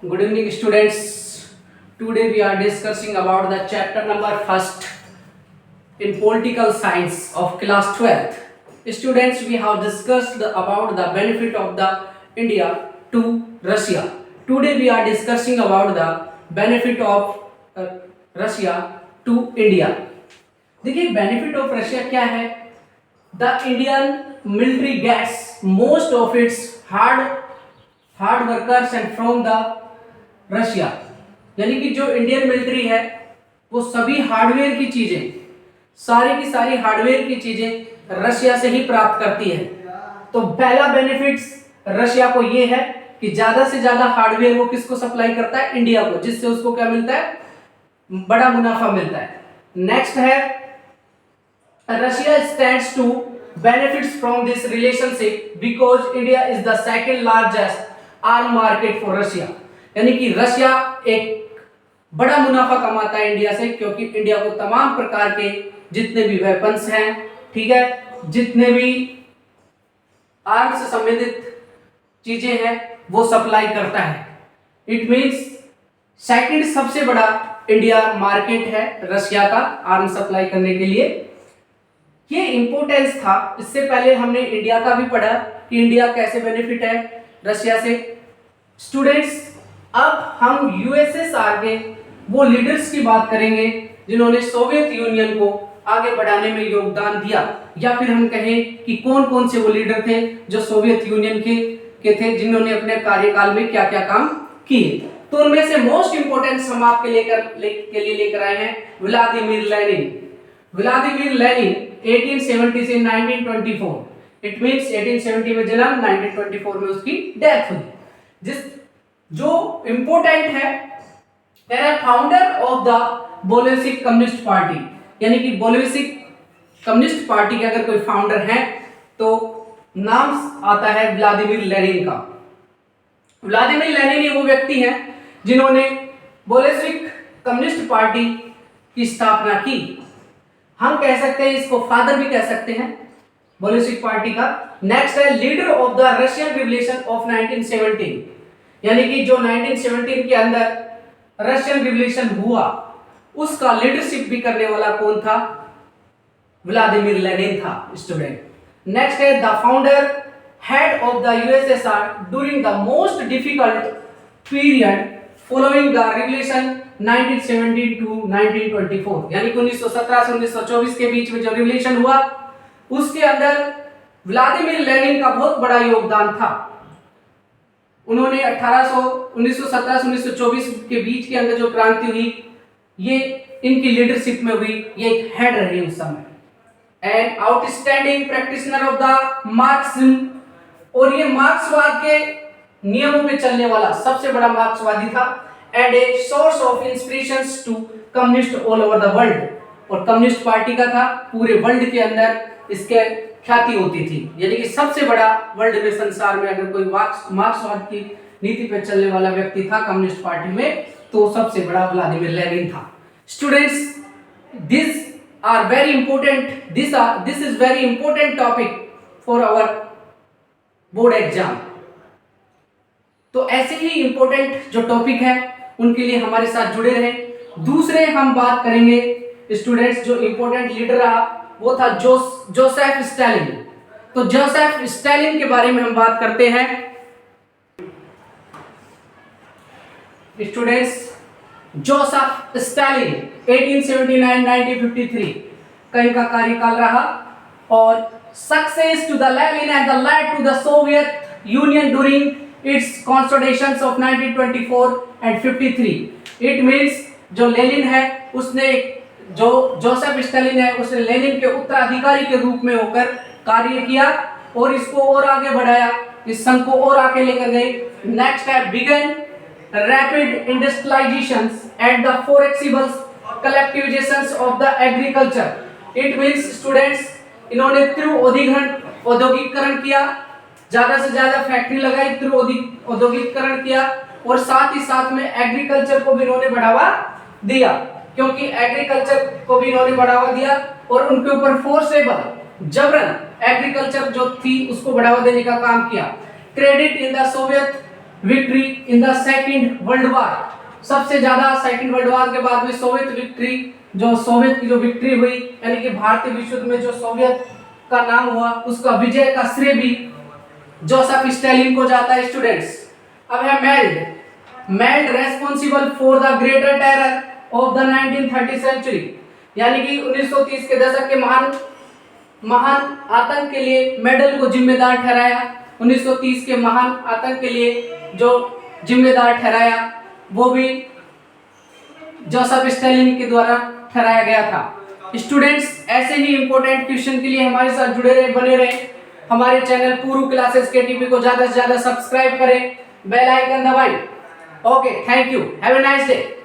Good evening, students. Today we are discussing about the chapter number first in political science of class 12th. Students, we have discussed about the benefit of the India to Russia. Today we are discussing about the benefit of Russia to India. देखिए benefit of Russia क्या है. The Indian military gets most of its hard workers and from the Russia. यानी कि जो Indian military है वो सभी hardware की चीजें, सारी की सारी हार्डवेयर की चीजें रशिया से ही प्राप्त करती है. तो पहला बेनिफिट्स रशिया को ये है कि ज्यादा से ज्यादा हार्डवेयर वो किसको सप्लाई करता है, इंडिया को, जिससे उसको क्या मिलता है, बड़ा मुनाफा मिलता है. नेक्स्ट है Russia stands to benefits from this relationship because India is the second largest arm market for Russia. यानी कि रशिया एक बड़ा मुनाफा कमाता है इंडिया से, क्योंकि इंडिया को तमाम प्रकार के जितने भी वेपन्स हैं, ठीक है, जितने भी आर्म से संबंधित चीजें हैं वो सप्लाई करता है. इट मींस सेकंड सबसे बड़ा इंडिया मार्केट है रशिया का आर्म सप्लाई करने के लिए. ये इंपॉर्टेंस था. इससे पहले हमने इंडिया का भी पढ़ा कि इंडिया कैसे बेनिफिट है रशिया से. स्टूडेंट्स, अब हम यूएसएसआर के वो लीडर्स की बात करेंगे जिन्होंने सोवियत यूनियन को आगे बढ़ाने में योगदान दिया, या फिर हम कहें कि कौन कौन से वो लीडर थे जो सोवियत यूनियन के थे, जिन्होंने अपने कार्यकाल में क्या क्या काम किए. तो उनमें से मोस्ट इंपोर्टेंट हम आपके लिए लेकर आए हैं व्लादिमीर लेनिन. व्लादिमीर लेनिन 1870 से 1924. इट मींस 1870 में जन्म, 1924 में उसकी डेथ हुई. जो इंपोर्टेंट है founder of the Bolshevik communist party. यानी कि बोल्शेविक कम्युनिस्ट पार्टी के अगर कोई फाउंडर है तो नाम आता है व्लादिमीर लेनिन का. व्लादिमीर लेनिन ही वो व्यक्ति हैं जिन्होंने बोल्शेविक कम्युनिस्ट पार्टी की स्थापना की. हम कह सकते हैं इसको फादर भी कह सकते हैं बोल्शेविक पार्टी का. नेक्स्ट है leader of the Russian revolution of 1917. यानी कि जो 1917 के अंदर रशियन रिवॉल्यूशन हुआ उसका लीडरशिप भी करने वाला कौन था, व्लादिमीर लेनिन था. स्टूडेंट, नेक्स्ट है the founder head of the USSR during the most difficult period following the revolution 1917 to 1924. यानी कि 1917 से 1924 के बीच में जो रिवॉल्यूशन हुआ उसके अंदर व्लादिमीर लेनिन का बहुत बड़ा योगदान था. उन्होंने 1917 से 1924 के बीच के अंदर जो क्रांति हुई ये इनकी लीडरशिप में हुई. ये एक हेड रहे उस समय. And outstanding practitioner of the Marxism, और ये मार्क्सवाद के नियमों पे चलने वाला सबसे बड़ा मार्क्सवादी था. And a source of inspirations to communist all over the world. और कम्युनिस्ट पार्टी का था पूरे वर्ल्ड के अंदर इसके ख्याति होती थी. यानी कि सबसे बड़ा वर्ल्ड में, संसार में अगर कोई मार्क्सवाद की नीति पे चलने वाला व्यक्ति था कम्युनिस्ट पार्टी में तो सबसे बड़ा व्लादिमीर लेनिन था. Students, this are very important. This is very important topic for our board exam. तो ऐसे ही इंपॉर्टेंट जो टॉपिक है उनके लिए हमारे साथ जुड़े रहे. दूसरे हम बात करेंगे स्टूडेंट्स, जो इंपॉर्टेंट लीडर रहा वो था जोसेफ स्टालिन. तो जोसेफ स्टालिन के बारे में हम बात करते हैं. स्टूडेंट्स, जोसेफ स्टालिन 1879-1953 का इनका कार्यकाल रहा. और success to the Lenin and the led to the Soviet Union during its consolidations of 1924 and 53. It means जो लेनिन है उसने, जो जोसेफ स्टालिन है उसने लेनिन के उत्तराधिकारी के रूप में होकर कार्य किया और इसको और आगे बढ़ाया, इस संघ को और आगे लेकर गए. नेक्स्ट है begin rapid industrialisations and the flexible collectivisations of the agriculture. It means students, इन्होंने तीव्र औद्योगिकरण किया, ज्यादा से ज्यादा फैक्ट्री लगाई, तीव्र औद्योगिकरण किया और साथ ही साथ में एग्रीकल्चर को भी इन्होंने बढ़ावा दिया, क्योंकि एग्रीकल्चर को भी इन्होंने बढ़ावा दिया और उनके ऊपर फोर्सेबल जबरन एग्रीकल्चर जो थी उसको बढ़ावा देने का काम किया. Credit in the Soviet victory in the second world war. सबसे ज्यादा सेकेंड वर्ल्ड वॉर के बाद में सोवियत विक्ट्री, जो सोवियत की जो विक्ट्री हुई यानी कि भारतीय विश्व युद्ध में जो सोवियत का नाम हुआ, उसका विजय का श्रेय भी जोसेफ स्टालिन को जाता है स्टूडेंट्स। अब है meld responsible for the greater terror of the 1930 century, यानी कि 1930 के दशक के महान आतंक के लिए मेडल को जिम्मेदार ठहराया। 1930 के महान आतंक के लिए जो जिम्मेदार ठहराया वो भी जोसेफ स्टालिन के द्वारा ठहराया गया था। स्टूडेंट्स, ऐसे ही इंपॉर्टेंट क्वेश्चन के लिए हमारे साथ जुड़े रहे, बने रहे। हमारे चैनल पूरू क्लासेस KTP को ज्यादा से ज्यादा सब्सक्राइब करें, बेल आइकन दबाएं। Okay, thank you, have a nice day.